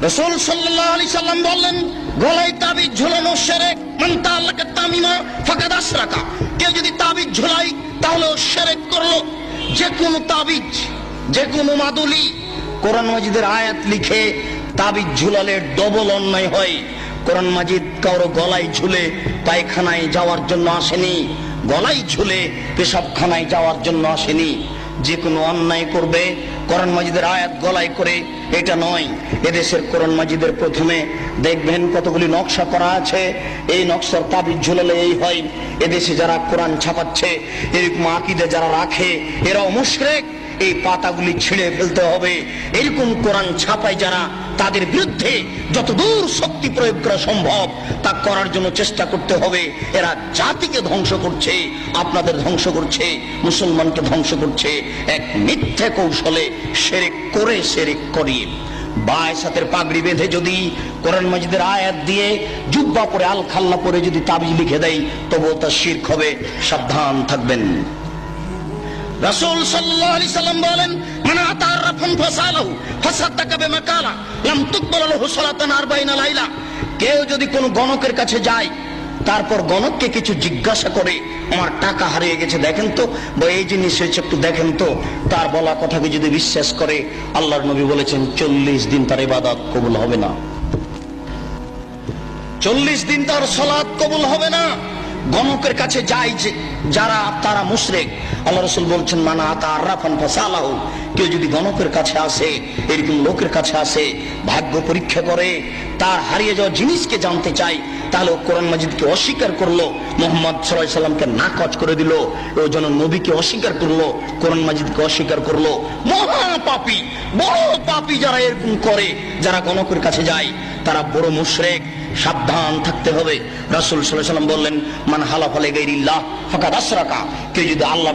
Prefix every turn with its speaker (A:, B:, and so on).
A: রাসূল সাল্লাল্লাহু আলাইহি সাল্লাম বললেন, গলায় তাবিজ ঝুলানো শিরক। মান তাআল্লাকা তামিমা ফাকাদ আশরাকা। কেউ যদি তাবিজ ঝুলায় তাহলে ও শিরক করলো। যে কোনো তাবিজ, যে কোনো মাদুলি, কোরআন মাজিদের আয়াত লিখে তাবিজ ঝুলালে ডবল অন্যায় হয়। কোরআন মাজিদ কারো গলায় ঝুলে পায়খানায় যাওয়ার জন্য আসেনি, গলায় ঝুলে পেশাবখানায় যাওয়ার জন্য আসেনি। যে কোনো অন্যায় করবে কোরআন মাজিদের আয়াত গলায় করে, এটা নয়। এদেশের কোরআন মাজিদের প্রথমে দেখবেন কতগুলি নকশা করা আছে, এই নকশার তাবিজ ঝুলালে এই হয়। এদেশে যারা কোরআন ছাপাচ্ছে, এরকম আকীদা যারা রাখে, এরাও মুশরিক। এই পাতাগুলি ছিঁড়ে ফেলতে হবে। এরকম কোরআন ছাপায় যারা, তাদের বিরুদ্ধে যতদূর শক্তি প্রয়োগ করা সম্ভব তা করার জন্য চেষ্টা করতে হবে। এরা জাতিকে ধ্বংস করছে, আপনাদের ধ্বংস করছে, মুসলমানকে ধ্বংস করছে এক মিথ্যা কৌশলে, শিরক করে শিরক করিয়ে। বায়সাতের পাগড়ি বেঁধে যদি কোরআন মাজিদের আয়াত দিয়ে জুব্বা পরে আল খাল্লা পরে যদি তাবিজ লিখে দেয়, তবুও তা শিরক হবে। সাবধান থাকবেন। রাসূল সাল্লাল্লাহু আলাইহি সাল্লাম বলেন, মান আতা আররাফান ফাসালাহু ফাসাদাকা বিমা কালা লাম তুকবাল লাহু সালাতান 40 লাইলা। কেউ যদি কোনো গণকের কাছে যায়, তারপর গণককে কিছু জিজ্ঞাসা করে, আমার টাকা হারিয়ে গেছে দেখেন তো, বা এই জিনিস হয়েছে একটু দেখেন তো, তার বলা কথাকে যদি বিশ্বাস করে, আল্লাহর নবী বলেছেন 40 দিন তার ইবাদত কবুল হবে না। 40 দিন তার সালাত কবুল হবে না। গণকের কাছে যায় যে যারা, তারা মুশরিক। আল্লাহ রাসূল বলছেন, মান আতা আররাফান ফাসালাহু। কেউ যদি গণকের কাছে আসে, এরকম লোকের কাছে আসে, ভাগ্য পরীক্ষা করে, তার হারিয়ে যাওয়া জিনিসকে জানতে চায়, তাহলে ও কোরআন মাজিদকে অস্বীকার করলো, মুহাম্মদ সাল্লাল্লাহু আলাইহি সাল্লামকে নাকচ করে দিল, ও যেন নবীকে অস্বীকার করলো, কোরআন মাজিদকে অস্বীকার করলো। মহা পাপী, বড় পাপী যারা এরকম করে, যারা গণকের কাছে যায়, তারা বড় মুশরিক। সাবধান থাকতে হবে। রাসূল সাল্লাল্লাহু আলাইহি সাল্লাম বললেন, মান হালাফা লিগাইরিল্লাহ ফাকাদ আশরাকা। কেউ যদি আল্লাহ